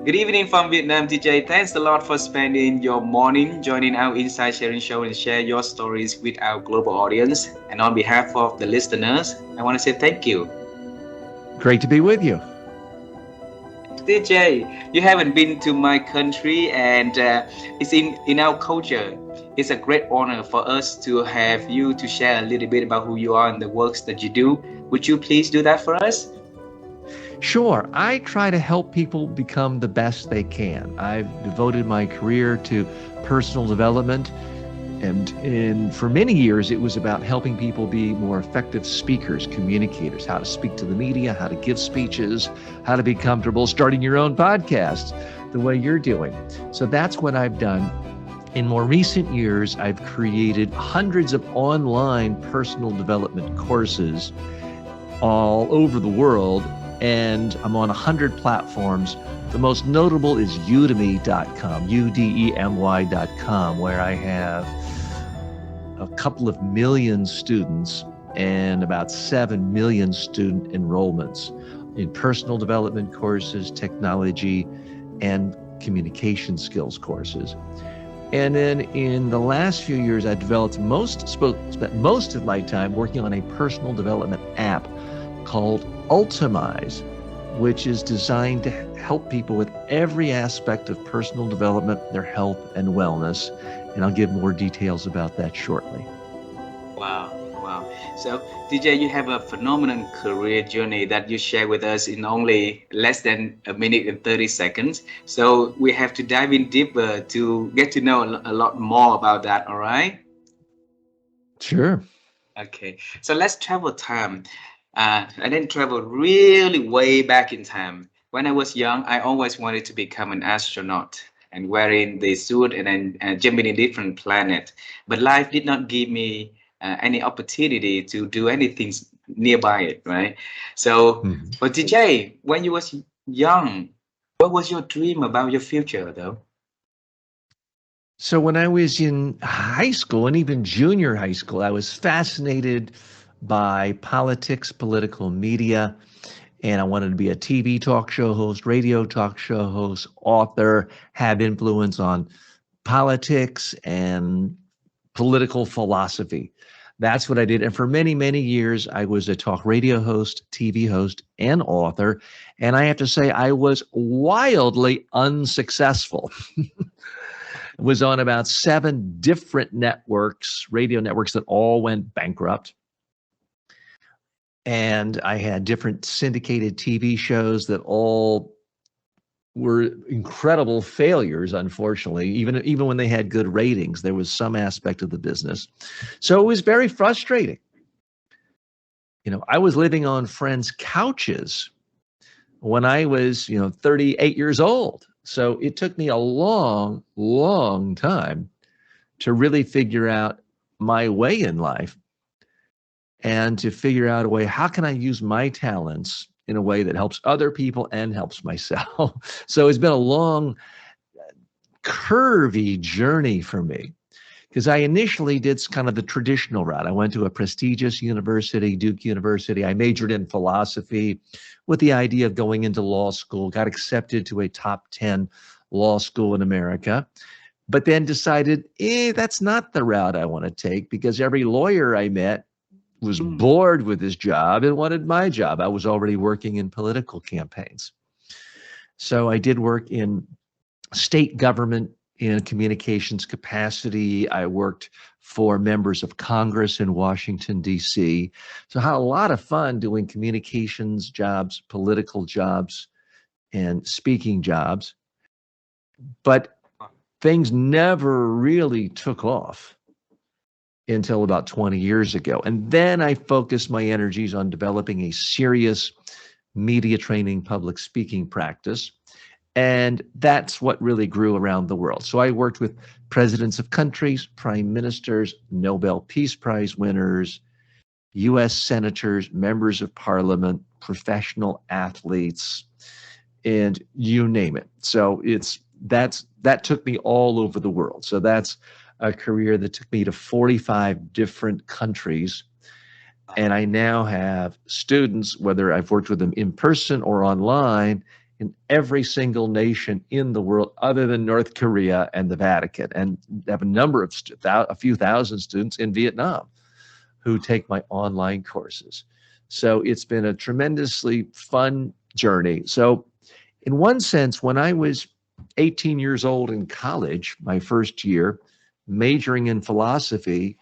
Good evening from Vietnam, TJ. Thanks a lot for spending your morning joining our Inside Sharing Show and share your stories with our global audience. And on behalf of the listeners, I want to say thank you. Great to be with you. TJ, you haven't been to my country, and it's in our culture. It's a great honor for us to have you to share a little bit about who you are and the works that you do. Would you please do that for us? Sure, I try to help people become the best they can. I've devoted my career to personal development, and for many years, it was about helping people be more effective speakers, communicators, how to speak to the media, how to give speeches, how to be comfortable starting your own podcast the way you're doing. So that's what I've done. In more recent years, I've created hundreds of online personal development courses all over the world, and I'm on 100 platforms. The most notable is udemy.com, udemy.com, where I have a couple of million students and about 7 million student enrollments in personal development courses, technology, and communication skills courses. And then in the last few years, I spent most of my time working on a personal development app called Ultimize, which is designed to help people with every aspect of personal development, their health and wellness. And I'll give more details about that shortly. Wow, wow. So, DJ, you have a phenomenal career journey that you share with us in only less than a minute and 30 seconds. So, we have to dive in deeper to get to know a lot more about that, all right? Sure. Okay, so let's travel time. I then travel really way back in time. When I was young, I always wanted to become an astronaut and wearing the suit and then jumping in different planet. But life did not give me any opportunity to do anything nearby it, right? So, Mhm. but DJ, when you was young, what was your dream about your future, though? So when I was in high school and even junior high school, I was fascinated by politics, political media, and I wanted to be a TV talk show host, radio talk show host, author, have influence on politics and political philosophy. That's what I did. And for many, many years, I was a talk radio host, TV host, and author. And I have to say, I was wildly unsuccessful. Was on about 7 different networks, radio networks that all went bankrupt. And I had different syndicated TV shows that all were incredible failures, unfortunately. Even when they had good ratings, there was some aspect of the business. So it was very frustrating. I was living on friends' couches when I was, 38 years old. So it took me a long, long time to really figure out my way in life and to figure out a way, how can I use my talents in a way that helps other people and helps myself? So it's been a long, curvy journey for me because I initially did kind of the traditional route. I went to a prestigious university, Duke University. I majored in philosophy with the idea of going into law school, got accepted to a top 10 law school in America, but then decided, that's not the route I want to take because every lawyer I met was Mm. bored with his job and wanted my job. I was already working in political campaigns. So I did work in state government in communications capacity. I worked for members of Congress in Washington, D.C. So I had a lot of fun doing communications jobs, political jobs, and speaking jobs. But things never really took off until about 20 years ago. And then I focused my energies on developing a serious media training, public speaking practice. And that's what really grew around the world. So I worked with presidents of countries, prime ministers, Nobel Peace Prize winners, US senators, members of parliament, professional athletes, and you name it. So that took me all over the world. So that's a career that took me to 45 different countries. And I now have students, whether I've worked with them in person or online, in every single nation in the world other than North Korea and the Vatican, and have a number of a few thousand students in Vietnam who take my online courses. So it's been a tremendously fun journey. So in one sense, when I was 18 years old in college, my first year, majoring in philosophy,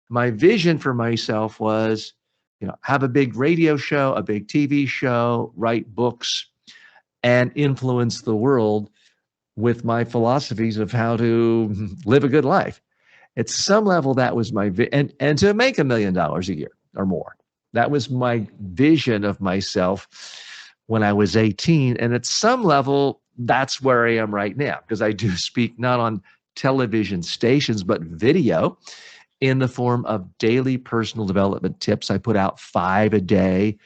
my vision for myself was, have a big radio show, a big TV show, write books, and influence the world with my philosophies of how to live a good life. At some level, that was my and to make $1 million a year or more. That was my vision of myself when I was 18. And at some level, that's where I am right now, because I do speak not on television stations, but video in the form of daily personal development tips. I put out 5 a day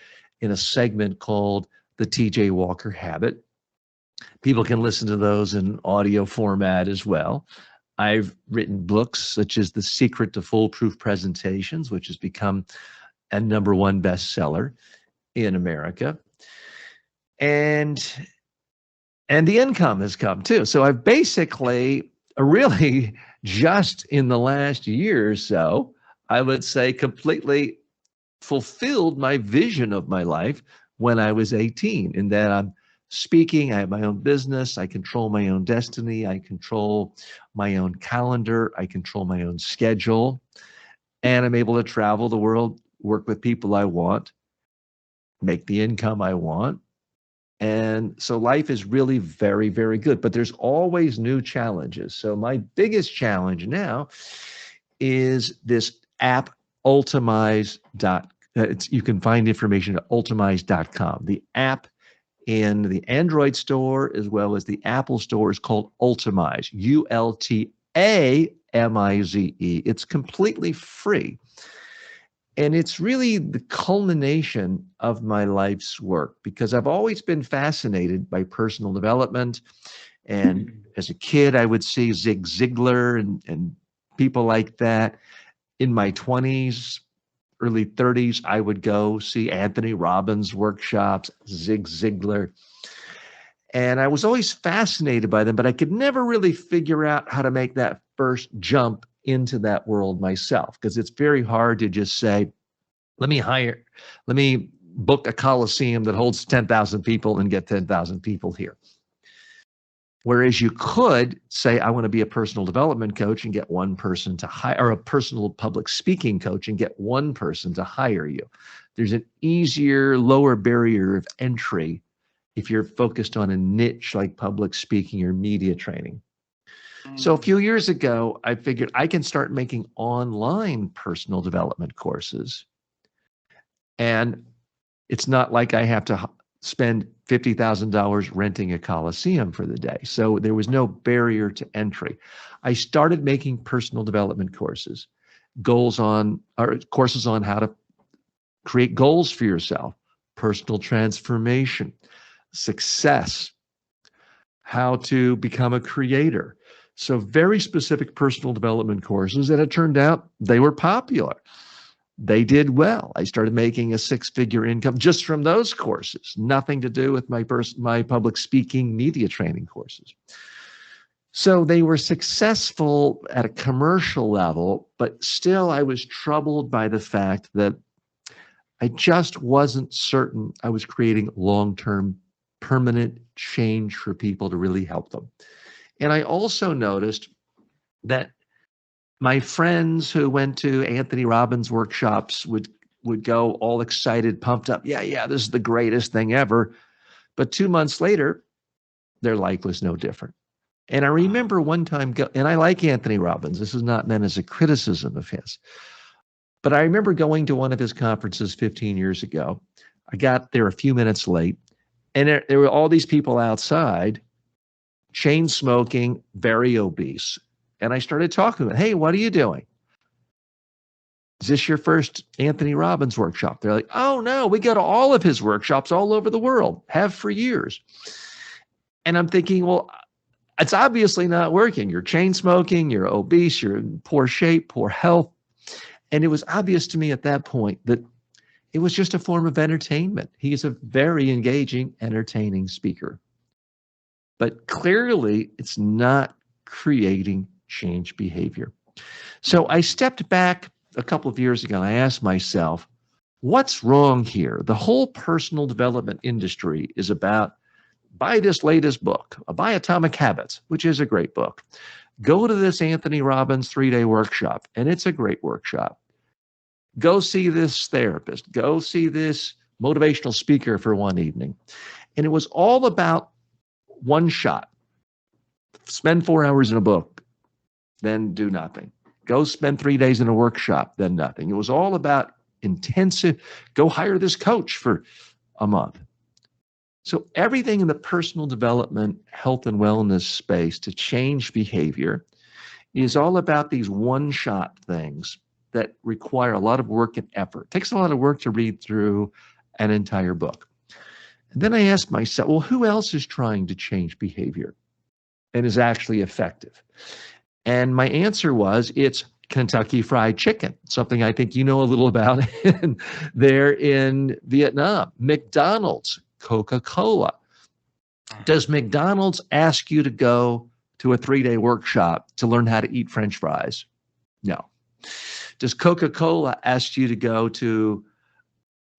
in a segment called the TJ Walker Habit. People can listen to those in audio format as well. I've written books such as The Secret to Foolproof Presentations, which has become a #1 bestseller in America. And the income has come too. So I've basically really just in the last year or so, I would say completely fulfilled my vision of my life when I was 18, in that I'm speaking, I have my own business, I control my own destiny, I control my own calendar, I control my own schedule, and I'm able to travel the world, work with people I want, make the income I want. And so life is really very, very good, but there's always new challenges. So my biggest challenge now is this app, Ultimize. You can find information at ultimize.com. The app in the Android store as well as the Apple store is called Ultimize, Ultamize. It's completely free. And it's really the culmination of my life's work, because I've always been fascinated by personal development. And as a kid, I would see Zig Ziglar and people like that. In my 20s, early 30s, I would go see Anthony Robbins workshops, Zig Ziglar. And I was always fascinated by them, but I could never really figure out how to make that first jump into that world myself, because it's very hard to just say, let me book a coliseum that holds 10,000 people and get 10,000 people here. Whereas you could say, I want to be a personal development coach and get one person to hire, or a personal public speaking coach and get one person to hire you. There's an easier, lower barrier of entry if you're focused on a niche like public speaking or media training. So a few years ago, I figured I can start making online personal development courses. And it's not like I have to spend $50,000 renting a coliseum for the day. So there was no barrier to entry. I started making personal development courses, courses on how to create goals for yourself, personal transformation, success, how to become a creator. So very specific personal development courses, and it turned out they were popular. They did well. I started making a 6-figure income just from those courses, nothing to do with my public speaking media training courses. So they were successful at a commercial level, but still I was troubled by the fact that I just wasn't certain I was creating long-term permanent change for people to really help them. And I also noticed that my friends who went to Anthony Robbins workshops would go all excited, pumped up. Yeah, this is the greatest thing ever. But 2 months later, their life was no different. And I remember one time, and I like Anthony Robbins. This is not meant as a criticism of his. But I remember going to one of his conferences 15 years ago. I got there a few minutes late, and there were all these people outside, chain smoking, very obese. And I started talking to them. Hey, what are you doing? Is this your first Anthony Robbins workshop? They're like, oh, no, we go to all of his workshops all over the world, have for years. And I'm thinking, well, it's obviously not working. You're chain smoking, you're obese, you're in poor shape, poor health. And it was obvious to me at that point that it was just a form of entertainment. He is a very engaging, entertaining speaker. but clearly it's not creating change behavior. So I stepped back a couple of years ago and I asked myself, what's wrong here? The whole personal development industry is about buy this latest book, buy Atomic Habits, which is a great book. Go to this Anthony Robbins 3-day workshop, and it's a great workshop. Go see this therapist. Go see this motivational speaker for one evening. And it was all about one shot. Spend 4 hours in a book, then do nothing. Go spend 3 days in a workshop, then nothing. It was all about intensive, go hire this coach for a month. So everything in the personal development, health and wellness space to change behavior is all about these one-shot things that require a lot of work and effort. It takes a lot of work to read through an entire book. And then I asked myself, well, who else is trying to change behavior and is actually effective? And my answer was, it's Kentucky Fried Chicken, something I think you know a little about there in Vietnam. McDonald's, Coca-Cola. Does McDonald's ask you to go to a 3-day workshop to learn how to eat French fries? No. Does Coca-Cola ask you to go to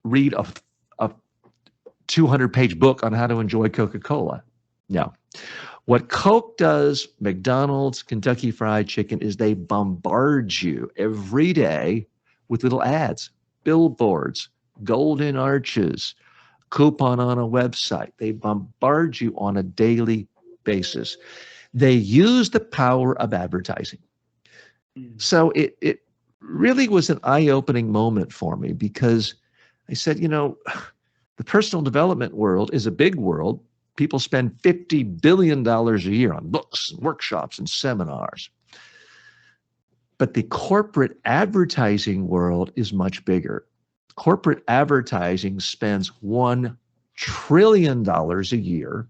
read a 200-page book on how to enjoy Coca-Cola? No. What Coke does, McDonald's, Kentucky Fried Chicken, is they bombard you every day with little ads, billboards, golden arches, coupon on a website. They bombard you on a daily basis. They use the power of advertising. So it really was an eye-opening moment for me, because I said, the personal development world is a big world. People spend $50 billion a year on books, and workshops, and seminars. But the corporate advertising world is much bigger. Corporate advertising spends $1 trillion a year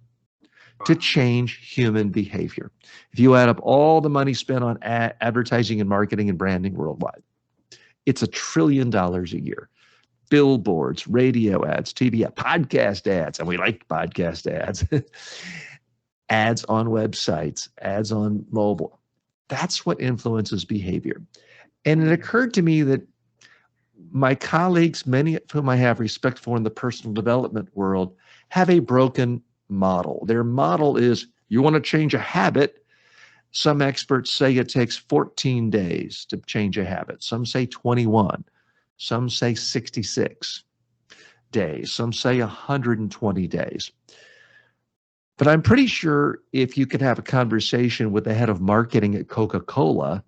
to change human behavior. If you add up all the money spent on advertising and marketing and branding worldwide, it's $1 trillion a year. Billboards, radio ads, TV ads, podcast ads, and we like podcast ads, ads on websites, ads on mobile. That's what influences behavior. And it occurred to me that my colleagues, many of whom I have respect for in the personal development world, have a broken model. Their model is, you want to change a habit. Some experts say it takes 14 days to change a habit. Some say 21. Some say 66 days. Some say 120 days. But I'm pretty sure if you could have a conversation with the head of marketing at Coca-Cola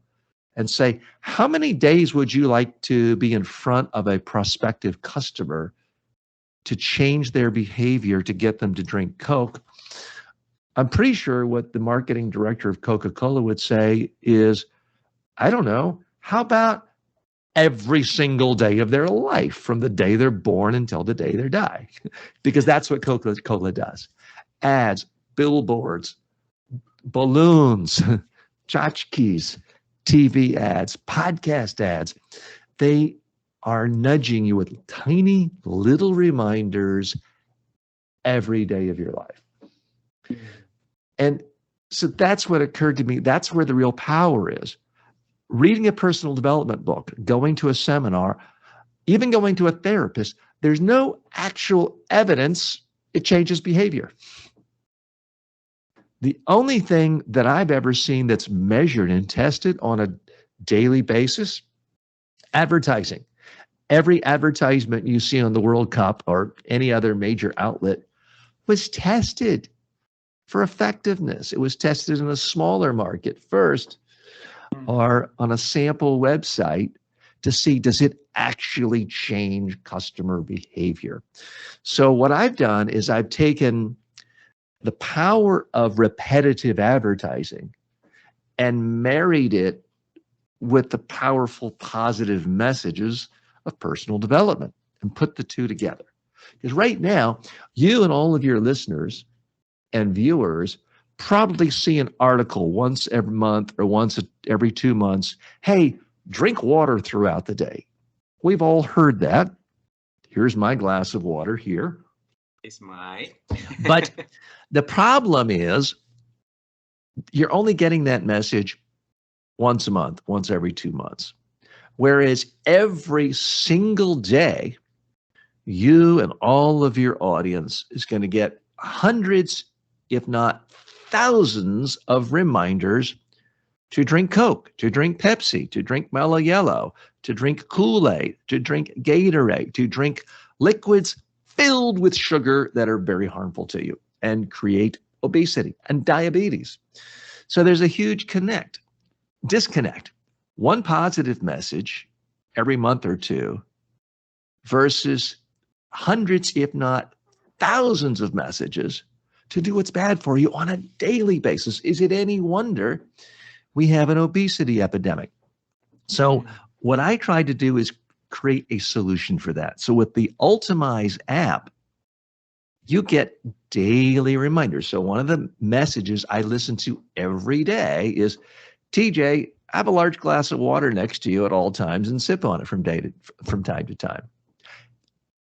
and say, how many days would you like to be in front of a prospective customer to change their behavior to get them to drink Coke? I'm pretty sure what the marketing director of Coca-Cola would say is, I don't know, how about every single day of their life, from the day they're born until the day they die? Because that's what Coca-Cola does. Ads, billboards, balloons, tchotchkes, TV ads, podcast ads. They are nudging you with tiny little reminders every day of your life. And so that's what occurred to me. That's where the real power is. Reading a personal development book, going to a seminar, even going to a therapist, there's no actual evidence it changes behavior. The only thing that I've ever seen that's measured and tested on a daily basis, advertising. Every advertisement you see on the World Cup or any other major outlet was tested for effectiveness. It was tested in a smaller market first, or on a sample website to see, does it actually change customer behavior? So what I've done is I've taken the power of repetitive advertising and married it with the powerful positive messages of personal development and put the two together. Because right now, you and all of your listeners and viewers probably see an article once every month or once every 2 months. Hey, drink water throughout the day. We've all heard that. Here's my glass of water here. It's my. But the problem is you're only getting that message once a month, once every 2 months. Whereas every single day, you and all of your audience is going to get hundreds, if not thousands, of reminders to drink Coke, to drink Pepsi, to drink Mellow Yellow, to drink Kool-Aid, to drink Gatorade, to drink liquids filled with sugar that are very harmful to you and create obesity and diabetes. So there's a huge disconnect. One positive message every month or two versus hundreds, if not thousands of messages to do what's bad for you on a daily basis. Is it any wonder we have an obesity epidemic? So Mm. what I tried to do is create a solution for that. So with the Ultimize app, you get daily reminders. So one of the messages I listen to every day is, TJ, have a large glass of water next to you at all times and sip on it from time to time.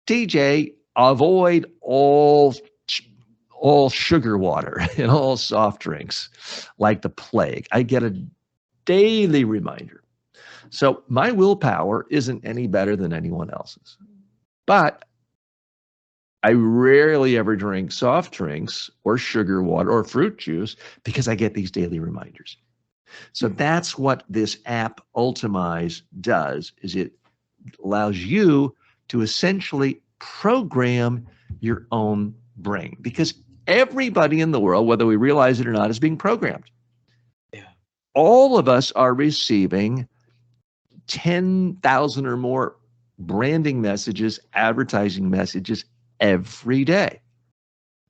TJ, avoid all sugar water and all soft drinks like the plague. I get a daily reminder. So my willpower isn't any better than anyone else's. But I rarely ever drink soft drinks or sugar water or fruit juice because I get these daily reminders. So that's what this app Ultimize does, is it allows you to essentially program your own brain, because everybody in the world, whether we realize it or not, is being programmed. Yeah. All of us are receiving 10,000 or more branding messages, advertising messages every day.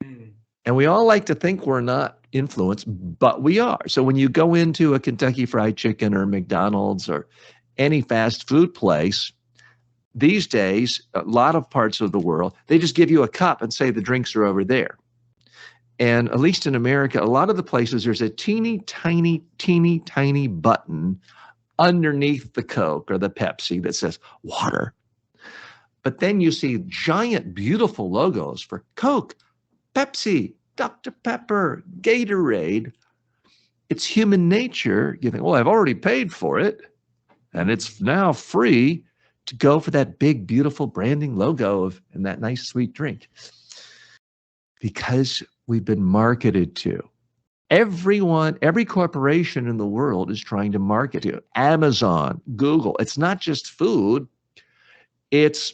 Mm. And we all like to think we're not influenced, but we are. So when you go into a Kentucky Fried Chicken or McDonald's or any fast food place, these days, a lot of parts of the world, they just give you a cup and say the drinks are over there. And at least in America, a lot of the places, there's a teeny tiny button underneath the Coke or the Pepsi that says water. But then you see giant, beautiful logos for Coke, Pepsi, Dr. Pepper, Gatorade. It's human nature. You think, well, I've already paid for it, and it's now free to go for that big, beautiful branding logo of and that nice, sweet drink. Because we've been marketed to. Everyone, every corporation in the world is trying to market to. Amazon, Google. It's not just food. It's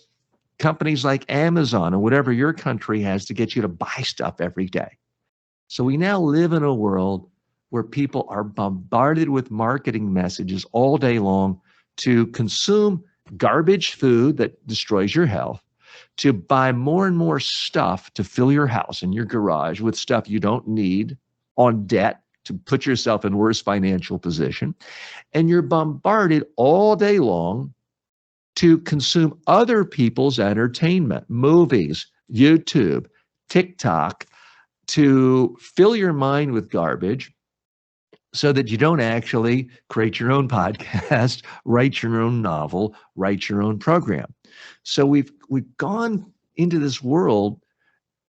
companies like Amazon or whatever your country has to get you to buy stuff every day. So we now live in a world where people are bombarded with marketing messages all day long to consume garbage food that destroys your health, to buy more and more stuff to fill your house and your garage with stuff you don't need on debt to put yourself in worse financial position. And you're bombarded all day long to consume other people's entertainment, movies, YouTube, TikTok, to fill your mind with garbage so that you don't actually create your own podcast, write your own novel, write your own program. So we've gone into this world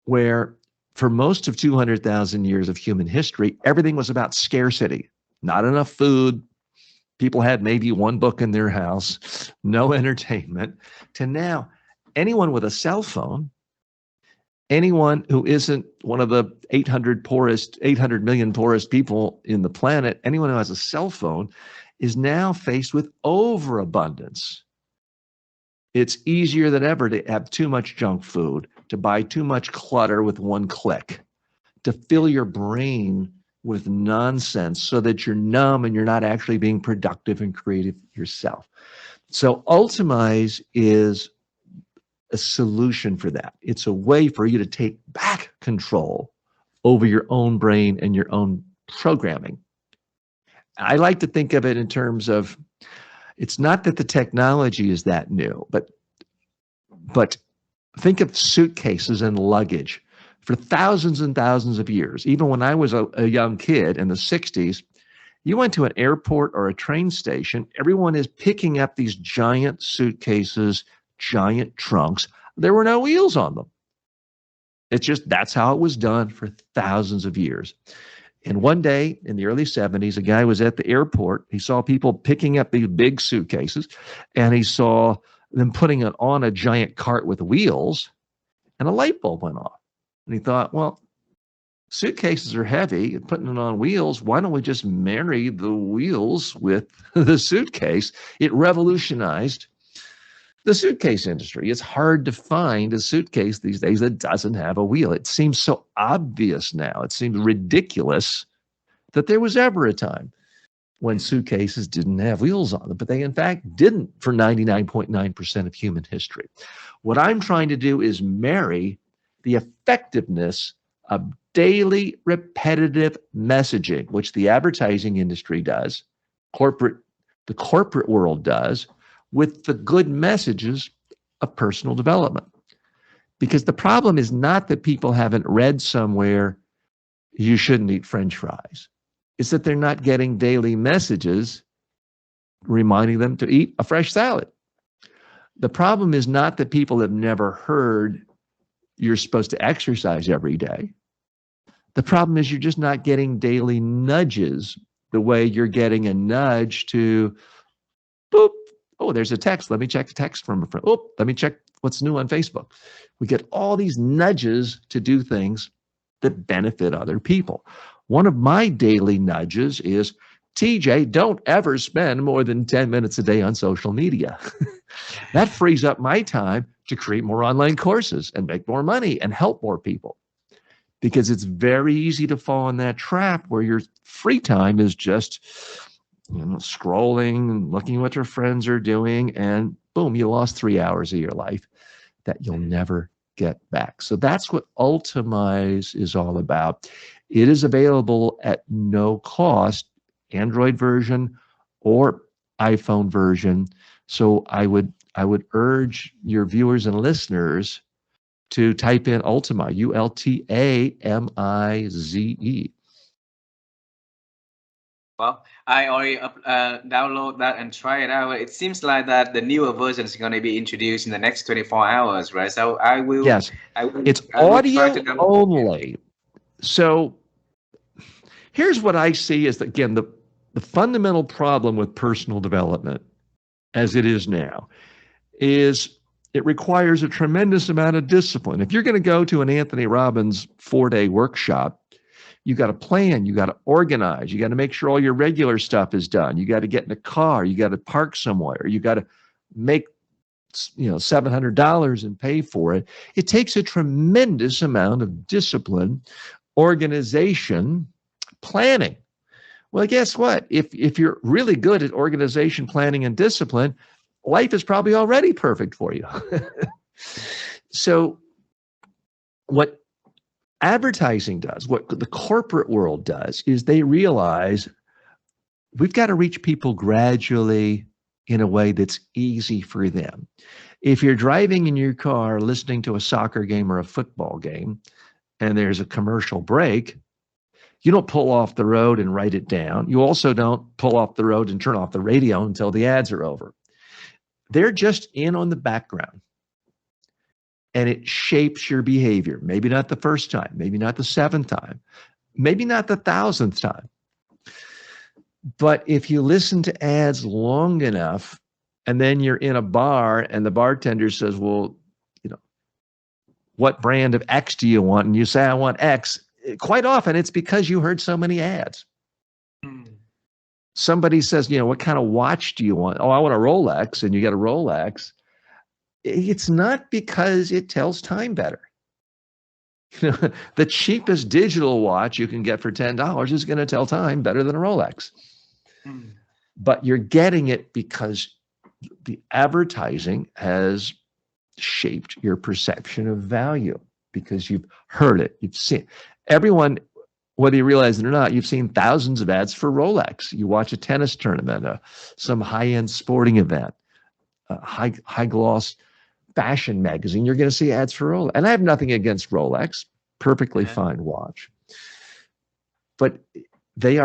where for most of 200,000 years of human history, everything was about scarcity. Not enough food. People had maybe one book in their house, no entertainment. To now, anyone with a cell phone, anyone who isn't one of the 800 million poorest people in the planet, anyone who has a cell phone is now faced with overabundance. It's easier than ever to have too much junk food, to buy too much clutter with one click, to fill your brain with nonsense so that you're numb and you're not actually being productive and creative yourself. So Ultimize is a solution for that. It's a way for you to take back control over your own brain and your own programming. I like to think of it in terms of, it's not that the technology is that new, but think of suitcases and luggage. For thousands and thousands of years, even when I was a young kid in the 60s, you went to an airport or a train station, everyone is picking up these giant suitcases, giant trunks. There were no wheels on them. It's just that's how it was done for thousands of years. And one day in the early 70s, a guy was at the airport. He saw people picking up these big suitcases, and he saw them putting it on a giant cart with wheels, and a light bulb went off. And he thought, well, suitcases are heavy, putting it on wheels. Why don't we just marry the wheels with the suitcase? It revolutionized the suitcase industry. It's hard to find a suitcase these days that doesn't have a wheel. It seems so obvious now. It seems ridiculous that there was ever a time when suitcases didn't have wheels on them, but they in fact didn't for 99.9% of human history. What I'm trying to do is marry the effectiveness of daily repetitive messaging, which the advertising industry does, the corporate world does, with the good messages of personal development. Because the problem is not that people haven't read somewhere you shouldn't eat French fries. It's that they're not getting daily messages reminding them to eat a fresh salad. The problem is not that people have never heard you're supposed to exercise every day. The problem is you're just not getting daily nudges the way you're getting a nudge to, boop, oh, there's a text. Let me check the text from a friend. Oh, let me check what's new on Facebook. We get all these nudges to do things that benefit other people. One of my daily nudges is, TJ, don't ever spend more than 10 minutes a day on social media. That frees up my time to create more online courses and make more money and help more people. Because it's very easy to fall in that trap where your free time is just scrolling and looking what your friends are doing, and boom, you lost 3 hours of your life that you'll never get back. So that's what Ultimize is all about. It is available at no cost, Android version or iPhone version. So I would urge your viewers and listeners to type in Ultimize, Ultamize. Well, I already download that and try it out. It seems like that the newer version is going to be introduced in the next 24 hours, right? So Yes, it's I will try to audio download. only. So here's what I see is, again, the fundamental problem with personal development as it is now is it requires a tremendous amount of discipline. If you're going to go to an Anthony Robbins 4-day workshop, you got to plan, you got to organize, you got to make sure all your regular stuff is done. You got to get in a car, you got to park somewhere, you got to make $700 and pay for it. It takes a tremendous amount of discipline, organization, planning. Well, guess what? If you're really good at organization, planning, and discipline, life is probably already perfect for you. So what advertising does, what the corporate world does, is they realize we've got to reach people gradually in a way that's easy for them. If you're driving in your car listening to a soccer game or a football game, and there's a commercial break, you don't pull off the road and write it down. You also don't pull off the road and turn off the radio until the ads are over. They're just in on the background. And it shapes your behavior. Maybe not the first time, maybe not the 7th time, maybe not the 1,000th time. But if you listen to ads long enough, and then you're in a bar and the bartender says, well, what brand of X do you want? And you say, I want X. Quite often it's because you heard so many ads. Somebody says, what kind of watch do you want? Oh, I want a Rolex, and you get a Rolex. It's not because it tells time better. The cheapest digital watch you can get for $10 is going to tell time better than a Rolex. But you're getting it because the advertising has shaped your perception of value, because you've heard it, you've seen. Everyone, whether you realize it or not, you've seen thousands of ads for Rolex. You watch a tennis tournament, some high-end sporting event, a high-gloss fashion magazine, you're going to see ads for Rolex. And I have nothing against Rolex, perfectly fine watch. But they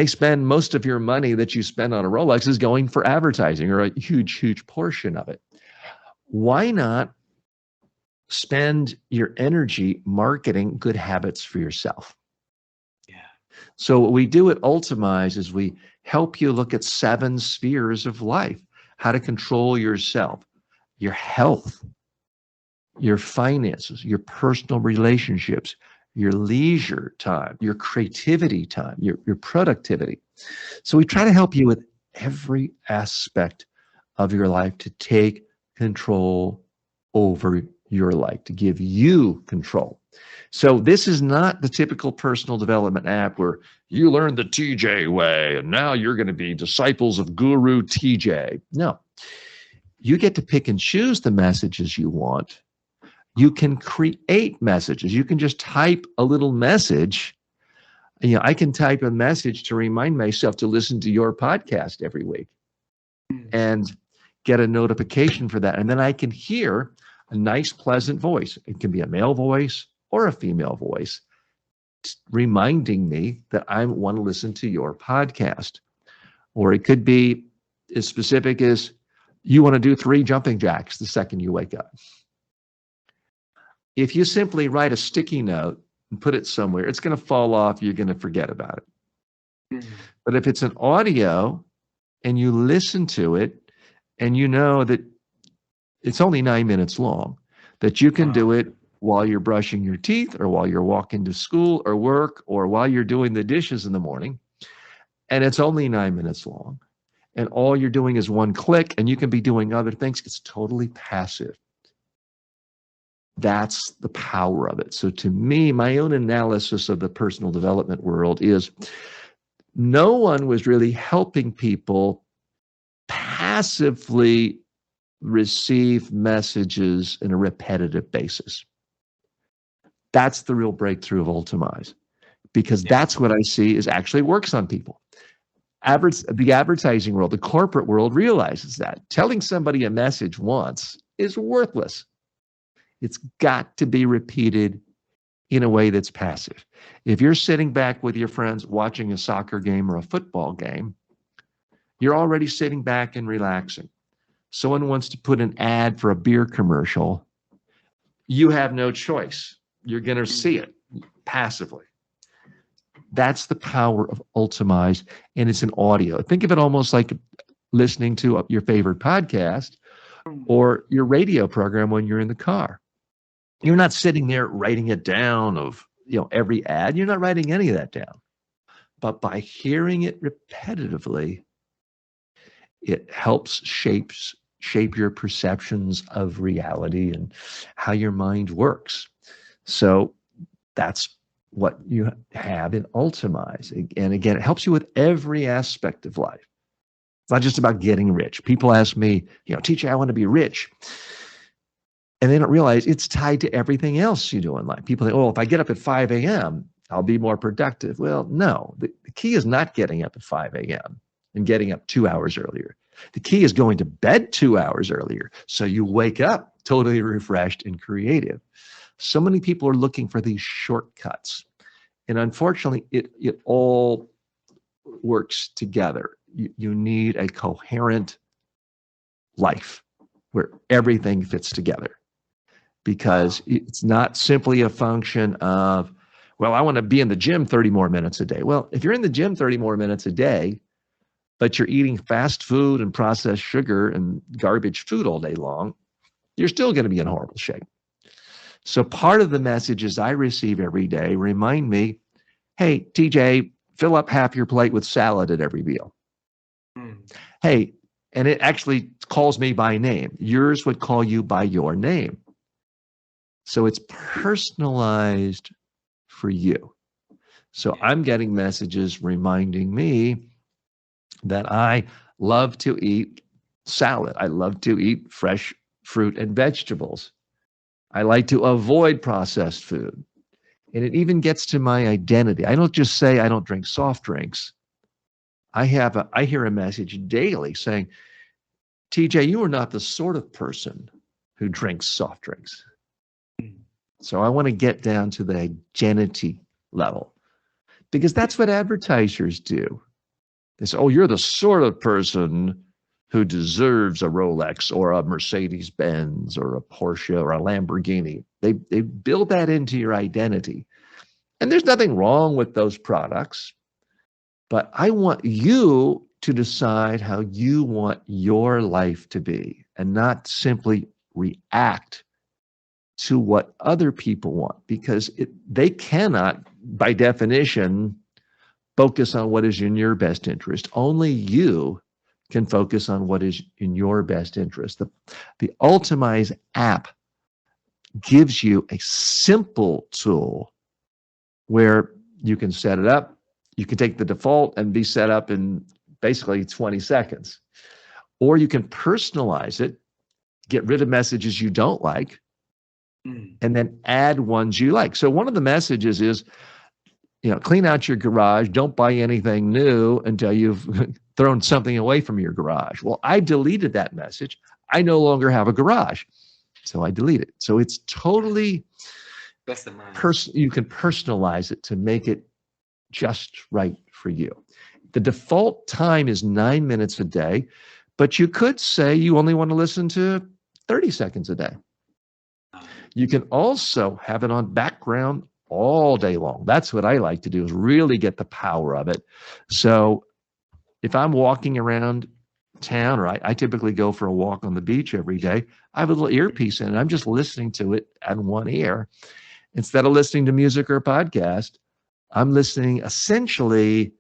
spend most of your money that you spend on a Rolex is going for advertising, or a huge, huge portion of it. Why not spend your energy marketing good habits for yourself. Yeah. So what we do at Ultimize is we help you look at 7 spheres of life, how to control yourself, your health, your finances, your personal relationships, your leisure time, your creativity time, your productivity. So we try to help you with every aspect of your life to take control over your life, to give you control. So this is not the typical personal development app where you learn the TJ way and now you're going to be disciples of Guru TJ. No, you get to pick and choose the messages you want. You can create messages. You can just type a little message. I can type a message to remind myself to listen to your podcast every week Mm. and get a notification for that. And then I can hear a nice, pleasant voice. It can be a male voice or a female voice reminding me that I want to listen to your podcast. Or it could be as specific as you want to do 3 jumping jacks the second you wake up. If you simply write a sticky note and put it somewhere, it's going to fall off. You're going to forget about it. Mm. But if it's an audio and you listen to it and you know that it's only 9 minutes long, that you can do Wow. it while you're brushing your teeth or while you're walking to school or work or while you're doing the dishes in the morning, and it's only 9 minutes long, and all you're doing is one click and you can be doing other things, it's totally passive. That's the power of it. So to me, my own analysis of the personal development world is no one was really helping people passively receive messages in a repetitive basis. That's the real breakthrough of Ultimize, because Yeah. that's what I see is actually works on people. The advertising world, the corporate world realizes that. Telling somebody a message once is worthless. It's got to be repeated in a way that's passive. If you're sitting back with your friends watching a soccer game or a football game, you're already sitting back and relaxing. Someone wants to put an ad for a beer commercial, you have no choice. You're going to see Mm. it passively. That's the power of Ultimize, and it's an audio. Think of it almost like listening to your favorite podcast Mm. or your radio program when you're in the car. You're Yeah. not sitting there writing it down of every ad. You're not writing any of that down. But by hearing it repetitively, it helps shape your perceptions of reality and how your mind works. So that's what you have in Ultimize. And again, it helps you with every aspect of life. It's not just about getting rich. People ask me, teacher, I want to be rich. And they don't realize it's tied to everything else you do in life. People think, oh, if I get up at 5 a.m., I'll be more productive. Well, no, the key is not getting up at 5 a.m. and getting up 2 hours earlier. The key is going to bed 2 hours earlier so you wake up totally refreshed and creative. So many people are looking for these shortcuts. And unfortunately, it all works together. You need a coherent life where everything fits together, because Wow. it's not simply a function of, well, I want to be in the gym 30 more minutes a day. Well, if you're in the gym 30 more minutes a day, but you're eating fast food and processed sugar and garbage food all day long, you're still going to be in horrible shape. So part of the messages I receive every day remind me, hey, TJ, fill up half your plate with salad at every meal. Mm. Hey, and it actually calls me by name. Yours would call you by your name. So it's personalized for you. So Yeah. I'm getting messages reminding me that I love to eat salad. I love to eat fresh fruit and vegetables. I like to avoid processed food. And it even gets to my identity. I don't just say I don't drink soft drinks. I hear a message daily saying, TJ, you are not the sort of person who drinks soft drinks. Mm. So I want to get down to the identity level, because Yeah. that's what advertisers do. They say, oh, you're the sort of person who deserves a Rolex or a Mercedes Benz or a Porsche or a Lamborghini. They build that into your identity. And there's nothing wrong with those products, but I want you to decide how you want your life to be and not simply react to what other people want, because they cannot, by definition, focus on what is in your best interest. Only you can focus on what is in your best interest. The Ultimize app gives you a simple tool where you can set it up. You can take the default and be set up in basically 20 seconds. Or you can personalize it, get rid of messages you don't like, and then add ones you like. So one of the messages is, clean out your garage. Don't buy anything new until you've thrown something away from your garage. Well, I deleted that message. I no longer have a garage. So I delete it. So it's totally, you can personalize it to make it just right for you. The default time is 9 minutes a day, but you could say you only want to listen to 30 seconds a day. You can also have it on background all day long. That's what I like to do, is really get the power of it. So if I'm walking around town, or I typically go for a walk on the beach every day, I have a little earpiece in and I'm just listening to it on one ear. Instead of listening to music or a podcast, I'm listening essentially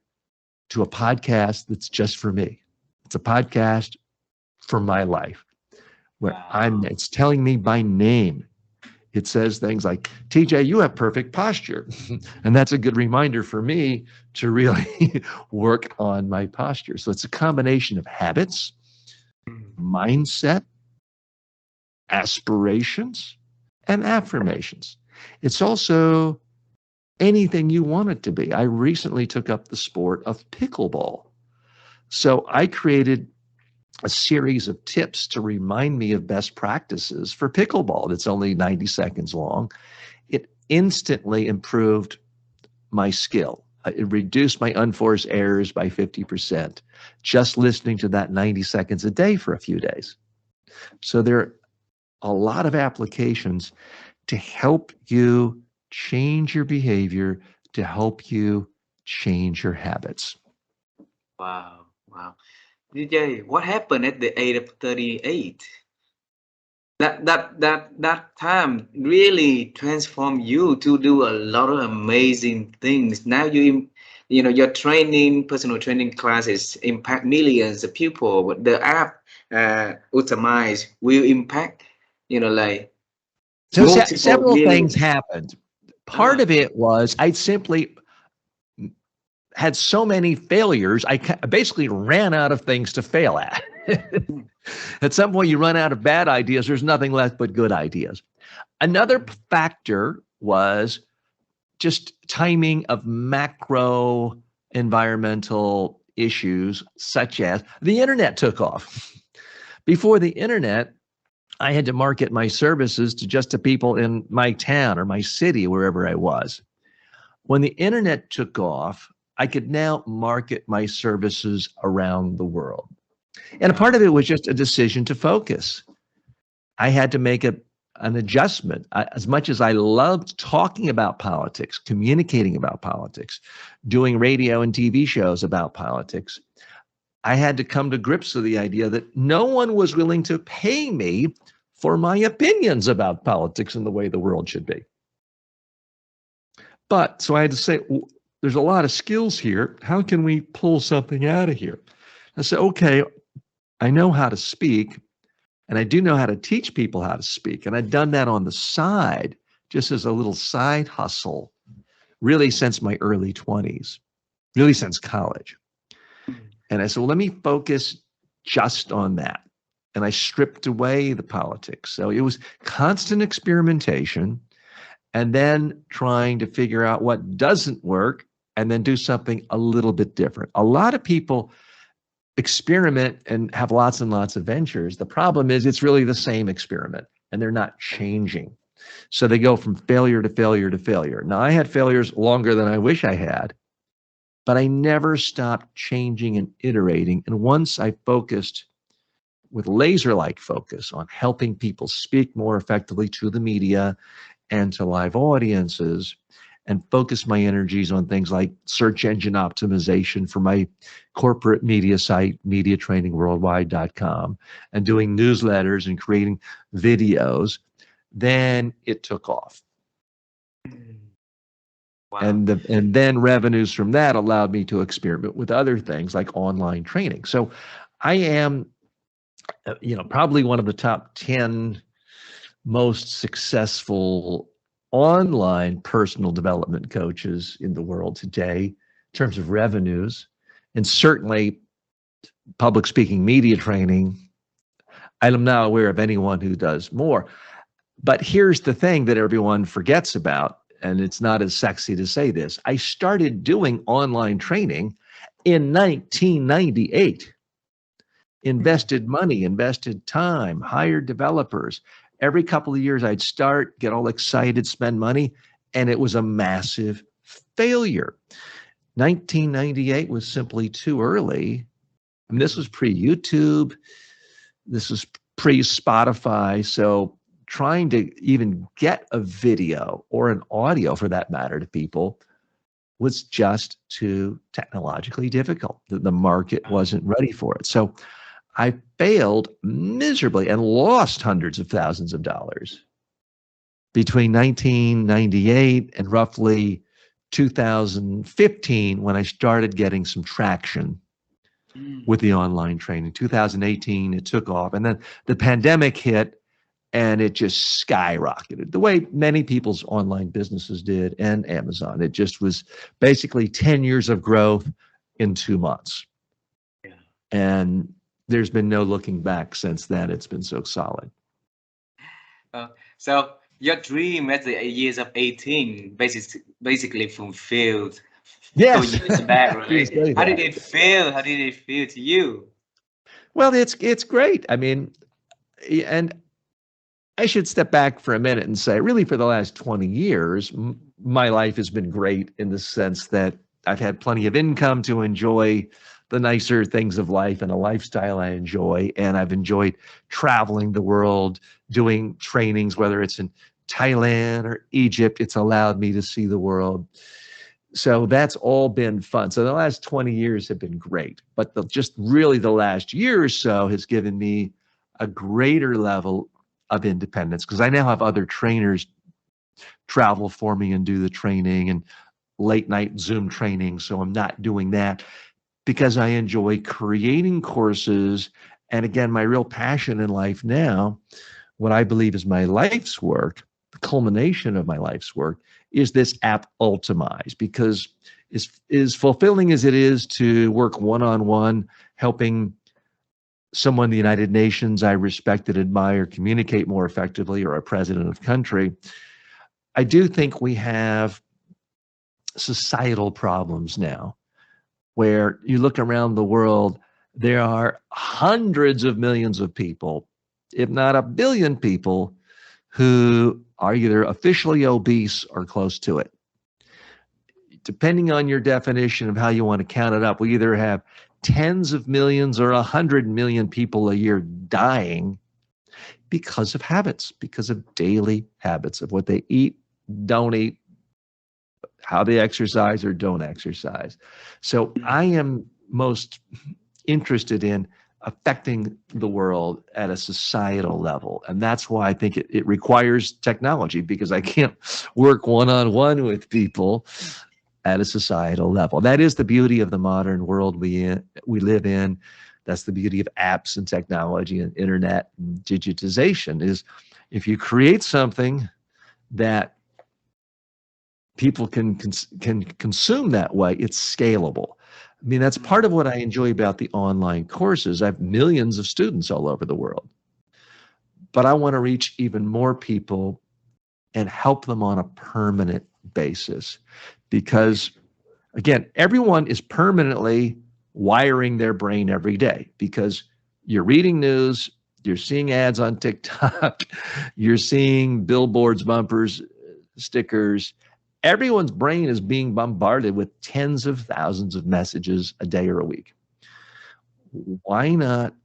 to a podcast that's just for me. It's a podcast for my life, where it's telling me by name. It says things like, TJ, you have perfect posture. And that's a good reminder for me to really work on my posture. So it's a combination of habits, mindset, aspirations, and affirmations. It's also anything you want it to be. I recently took up the sport of pickleball. So I created a series of tips to remind me of best practices for pickleball. It's only 90 seconds long. It instantly improved my skill. It reduced my unforced errors by 50%, just listening to that 90 seconds a day for a few days. So there are a lot of applications to help you change your behavior, to help you change your habits. Wow. DJ, what happened at the age of 38? That time really transformed you to do a lot of amazing things. Now your personal training classes impact millions of people. But the app Utamize will impact, like So multiple several things millions. happened. Part of it was I simply had so many failures, I basically ran out of things to fail at. At some point, you run out of bad ideas. There's nothing left but good ideas. Another factor was just timing of macro environmental issues, such as the internet took off. Before the internet, I had to market my services to just the people in my town or my city, wherever I was. When the internet took off, I could now market my services around the world. And a part of it was just a decision to focus. I had to make an adjustment. As much as I loved talking about politics, communicating about politics, doing radio and TV shows about politics, I had to come to grips with the idea that no one was willing to pay me for my opinions about politics and the way the world should be. But so I had to say, there's a lot of skills here. How can we pull something out of here? I said, okay, I know how to speak, and I do know how to teach people how to speak. And I'd done that on the side, just as a little side hustle, really since my early 20s, really since college. And I said, well, let me focus just on that. And I stripped away the politics. So it was constant experimentation, and then trying to figure out what doesn't work and then do something a little bit different. A lot of people experiment and have lots and lots of ventures. The problem is it's really the same experiment and they're not changing. So they go from failure to failure to failure. Now, I had failures longer than I wish I had, but I never stopped changing and iterating. And once I focused with laser-like focus on helping people speak more effectively to the media and to live audiences, and focus my energies on things like search engine optimization for my corporate media site, mediatrainingworldwide.com, and doing newsletters and creating videos, then it took off. Wow. And then revenues from that allowed me to experiment with other things like online training. So I am, probably one of the top 10 most successful online personal development coaches in the world today in terms of revenues, and certainly public speaking, media training. I'm not aware of anyone who does more. But here's the thing that everyone forgets about, and it's not as sexy to say this. I started doing online training in 1998. Invested money, invested time, hired developers. Every couple of years, I'd start, get all excited, spend money, and it was a massive failure. 1998 was simply too early. I mean, this was pre-YouTube. This was pre-Spotify. So trying to even get a video or an audio, for that matter, to people was just too technologically difficult. The market wasn't ready for it. So I failed miserably and lost hundreds of thousands of dollars between 1998 and roughly 2015, when I started getting some traction with the online training. 2018, it took off. And then the pandemic hit and it just skyrocketed the way many people's online businesses did, and Amazon. It just was basically 10 years of growth in 2 months. Yeah. And there's been no looking back since then. It's been so solid. So your dream at the years of 18 basically fulfilled Yes. years back, You say right? How did that. it feel? How did it feel to you? Well, it's great. I mean, and I should step back for a minute and say, really, for the last 20 years, my life has been great in the sense that I've had plenty of income to enjoy the nicer things of life and a lifestyle I enjoy. And I've enjoyed traveling the world, doing trainings, whether it's in Thailand or Egypt. It's allowed me to see the world. So that's all been fun. So the last 20 years have been great. But just really the last year or so has given me a greater level of independence, because I now have other trainers travel for me and do the training, and late night Zoom training. So I'm not doing that because I enjoy creating courses. And again, my real passion in life now, what I believe is my life's work, the culmination of my life's work, is this app Ultimize, because as fulfilling as it is to work one-on-one, helping someone in the United Nations I respect and admire communicate more effectively, or a president of country, I do think we have societal problems now where you look around the world, there are hundreds of millions of people, if not a billion people, who are either officially obese or close to it. Depending on your definition of how you want to count it up, we either have tens of millions or 100 million people a year dying because of habits, because of daily habits of what they eat, don't eat, how they exercise or don't exercise. So I am most interested in affecting the world at a societal level. And that's why I think it requires technology, because I can't work one-on-one with people at a societal level. That is the beauty of the modern world we live in. That's the beauty of apps and technology and internet and digitization, is if you create something that people can consume that way, it's scalable. I mean, that's part of what I enjoy about the online courses. I have millions of students all over the world, but I want to reach even more people and help them on a permanent basis, because again, everyone is permanently wiring their brain every day, because you're reading news, you're seeing ads on TikTok, you're seeing billboards, bumpers, stickers. Everyone's brain is being bombarded with tens of thousands of messages a day or a week. Why not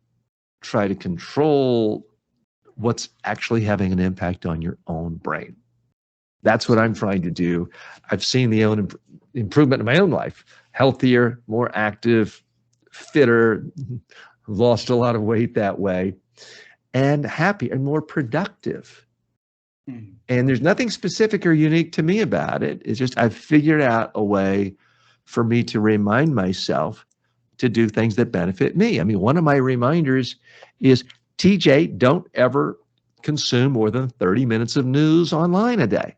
try to control what's actually having an impact on your own brain. That's what I'm trying to do. I've seen the own improvement in my own life. Healthier, more active, fitter, lost a lot of weight that way, and happier and more productive. Mm. And there's nothing specific or unique to me about it. It's just I've figured out a way for me to remind myself to do things that benefit me. I mean, one of my reminders is, TJ, don't ever consume more than 30 minutes of news online a day.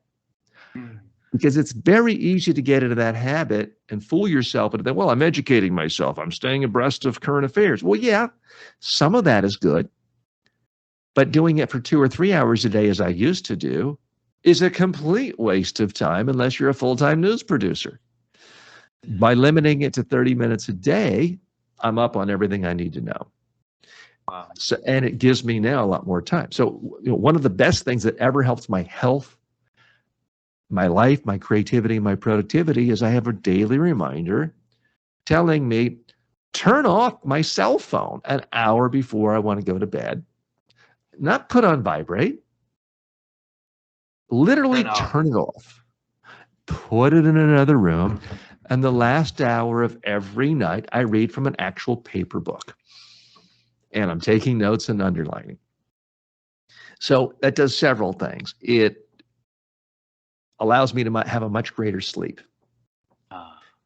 Mm. Because it's very easy to get into that habit and fool yourself into that, well, I'm educating myself, I'm staying abreast of current affairs. Well, yeah, some of that is good. But doing it for 2 or 3 hours a day, as I used to do, is a complete waste of time unless you're a full-time news producer. By limiting it to 30 minutes a day, I'm up on everything I need to know. Wow. So, and it gives me now a lot more time. So, one of the best things that ever helps my health, my life, my creativity, my productivity is I have a daily reminder telling me, turn off my cell phone an hour before I want to go to bed. Not put on vibrate. Literally Turn off. turn it off. Put it in another room. And the last hour of every night, I read from an actual paper book. And I'm taking notes and underlining. So that does several things. It allows me to have a much greater sleep.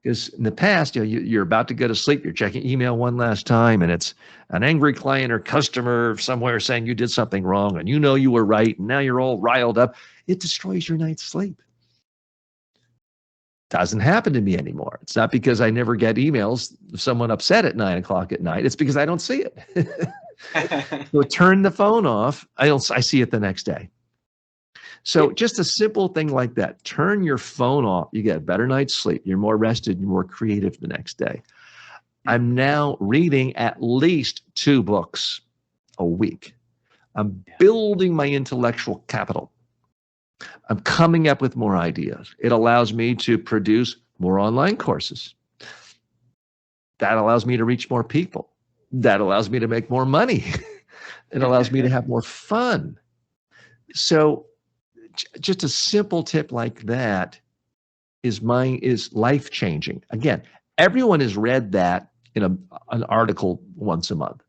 Because in the past, you're about to go to sleep, you're checking email one last time, and it's an angry client or customer somewhere saying you did something wrong, and you were right, and now you're all riled up. It destroys your night's sleep. Doesn't happen to me anymore. It's not because I never get emails of someone upset at 9 o'clock at night. It's because I don't see it. So turn the phone off. I see it the next day. So just a simple thing like that. Turn your phone off. You get a better night's sleep. You're more rested. You're more creative the next day. I'm now reading at least 2 books a week. I'm building my intellectual capital. I'm coming up with more ideas. It allows me to produce more online courses. That allows me to reach more people. That allows me to make more money. It allows me to have more fun. So just a simple tip like that is life-changing. Again, everyone has read that in an article once a month.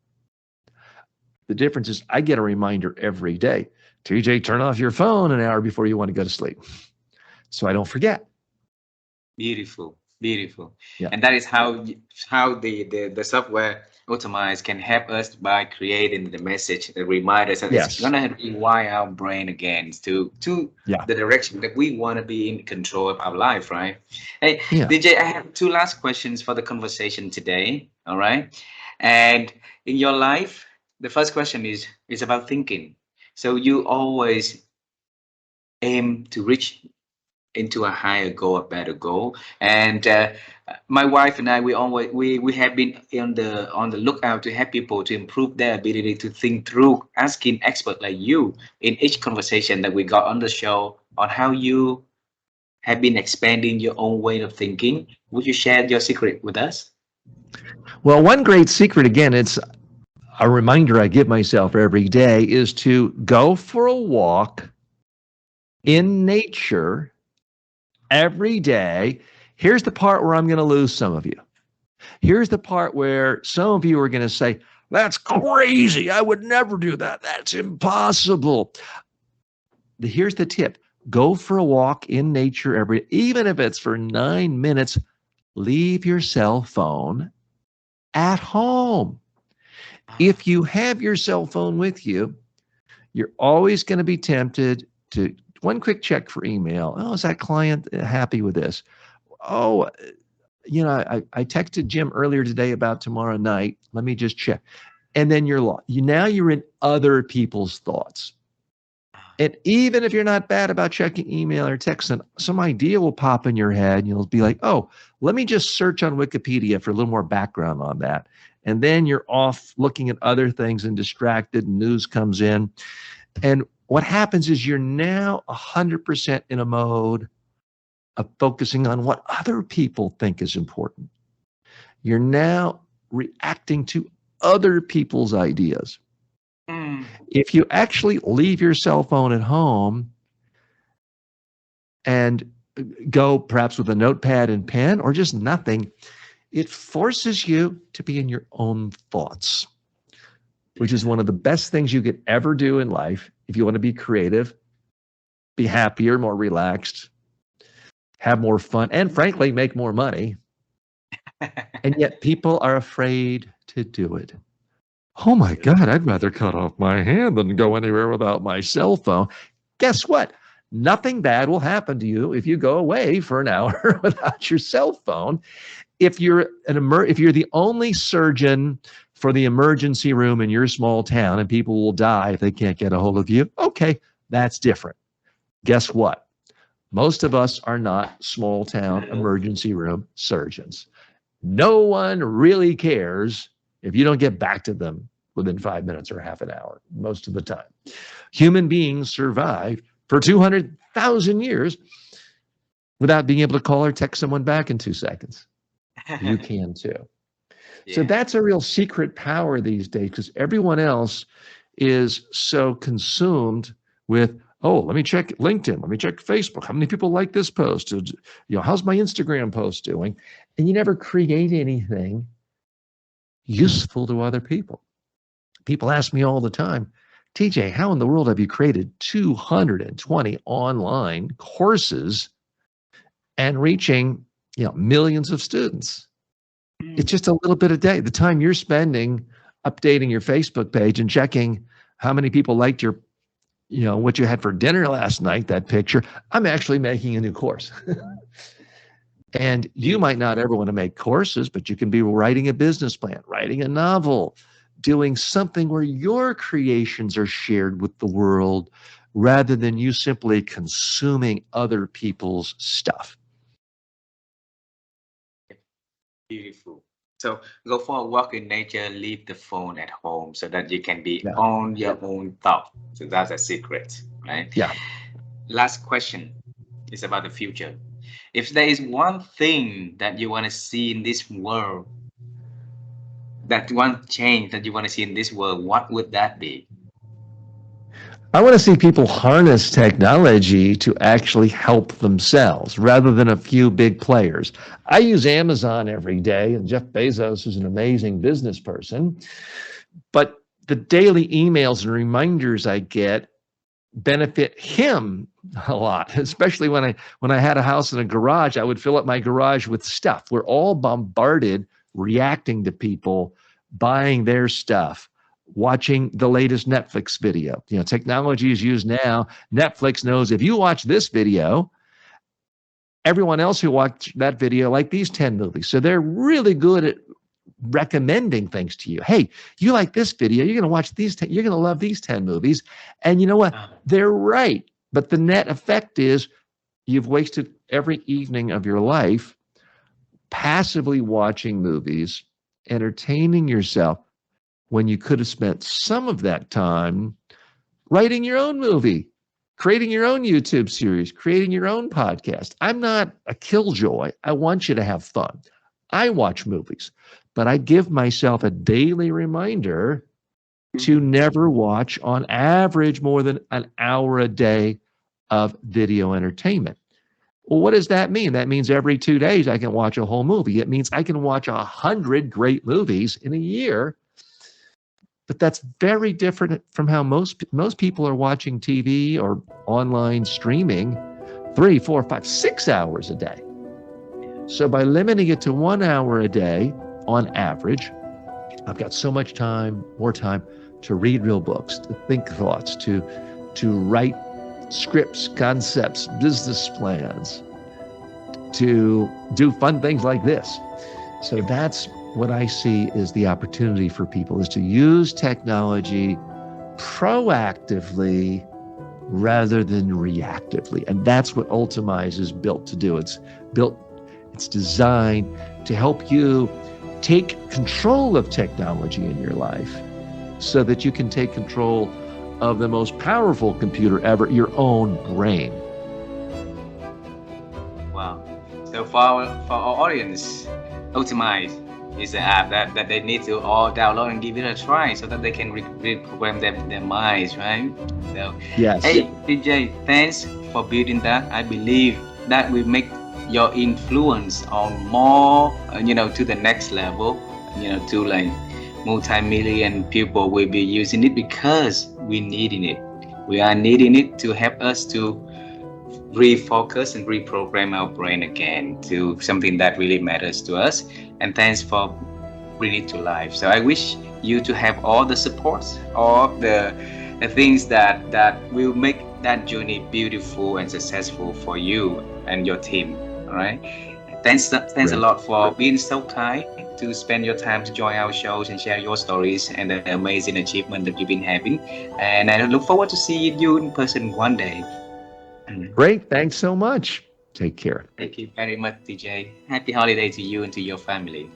The difference is I get a reminder every day. TJ, turn off your phone an hour before you want to go to sleep, so I don't forget. Beautiful, beautiful. Yeah. And that is how the software automate can help us by creating the message, the reminders, and it's Yes. gonna rewire our brain again to the direction that we want to be in control of our life, right? Hey, DJ, I have 2 last questions for the conversation today. All right, and in your life, the first question is about thinking. So you always aim to reach into a higher goal, a better goal. And my wife and I, we have been on the lookout to help people to improve their ability to think through, asking experts like you in each conversation that we got on the show on how you have been expanding your own way of thinking. Would you share your secret with us? Well, one great secret, again, it's a reminder I give myself every day, is to go for a walk in nature every day. Here's the part where I'm going to lose some of you. Here's the part where some of you are going to say, that's crazy. I would never do that. That's impossible. Here's the tip. Go for a walk in nature even if it's for 9 minutes. Leave your cell phone at home. If you have your cell phone with you, you're always going to be tempted to one quick check for email. Oh, is that client happy with this? Oh, I texted Jim earlier today about tomorrow night. Let me just check. And then you're in other people's thoughts. And even if you're not bad about checking email or text, some idea will pop in your head and you'll be like, oh, let me just search on Wikipedia for a little more background on that. And then you're off looking at other things and distracted, and news comes in. And what happens is you're now 100% in a mode of focusing on what other people think is important. You're now reacting to other people's ideas. Mm. If you actually leave your cell phone at home and go perhaps with a notepad and pen or just nothing, it forces you to be in your own thoughts, which is one of the best things you could ever do in life if you want to be creative, be happier, more relaxed, have more fun, and frankly, make more money. And yet people are afraid to do it. Oh my God, I'd rather cut off my hand than go anywhere without my cell phone. Guess what? Nothing bad will happen to you if you go away for an hour without your cell phone. If you're if you're the only surgeon for the emergency room in your small town and people will die if they can't get a hold of you, okay, that's different. Guess what? Most of us are not small town emergency room surgeons. No one really cares if you don't get back to them within 5 minutes or half an hour, most of the time. Human beings survive for 200,000 years without being able to call or text someone back in 2 seconds. You can too. So Yeah. that's a real secret power these days because everyone else is so consumed with, oh, let me check LinkedIn. Let me check Facebook. How many people like this post? How's my Instagram post doing? And you never create anything useful to other people. People ask me all the time, TJ, how in the world have you created 220 online courses and reaching millions of students? It's just a little bit a day. The time you're spending updating your Facebook page and checking how many people liked your, what you had for dinner last night, that picture, I'm actually making a new course. And you might not ever want to make courses, but you can be writing a business plan, writing a novel, doing something where your creations are shared with the world rather than you simply consuming other people's stuff. Beautiful. So go for a walk in nature, leave the phone at home so that you can be Yeah. on your own thought. So that's a secret, right? Yeah. Last question is about the future. If there is one thing that you want to see in this world, that one change that you want to see in this world, what would that be? I want to see people harness technology to actually help themselves rather than a few big players. I use Amazon every day, and Jeff Bezos is an amazing business person. But the daily emails and reminders I get benefit him a lot, especially when I had a house and a garage. I would fill up my garage with stuff. We're all bombarded, reacting to people buying their stuff, watching the latest Netflix video. Technology is used now. Netflix knows if you watch this video, everyone else who watched that video like these 10 movies. So they're really good at recommending things to you. Hey, you like this video, you're going to watch these 10, you're going to love these 10 movies. And you know what? They're right. But the net effect is you've wasted every evening of your life passively watching movies, entertaining yourself, when you could have spent some of that time writing your own movie, creating your own YouTube series, creating your own podcast. I'm not a killjoy. I want you to have fun. I watch movies, but I give myself a daily reminder to never watch on average more than an hour a day of video entertainment. Well, what does that mean? That means every 2 days I can watch a whole movie. It means I can watch 100 great movies in a year. But that's very different from how most people are watching TV or online streaming 3, 4, 5, 6 hours a day. So by limiting it to 1 hour a day on average, I've got so much time, more time to read real books, to think thoughts, to write scripts, concepts, business plans, to do fun things like this. So that's what I see is the opportunity for people, is to use technology proactively rather than reactively. And that's what Ultimize is built to do. It's designed to help you take control of technology in your life so that you can take control of the most powerful computer ever, your own brain. Wow. So for our audience, Ultimize It's an app that they need to all download and give it a try so that they can reprogram their minds, right? So, Yes. hey, DJ, thanks for building that. I believe that will make your influence on more, to the next level, to like multi-million people will be using it because we needing it. We are needing it to help us to refocus and reprogram our brain again to something that really matters to us. And thanks for bringing it to life. So I wish you to have all the supports, all the things that will make that journey beautiful and successful for you and your team. All right. Thanks a Great. lot for being so kind to spend your time to join our shows and share your stories and the amazing achievement that you've been having. And I look forward to seeing you in person one day. Great. Thanks so much. Take care. Thank you very much, DJ. Happy holiday to you and to your family.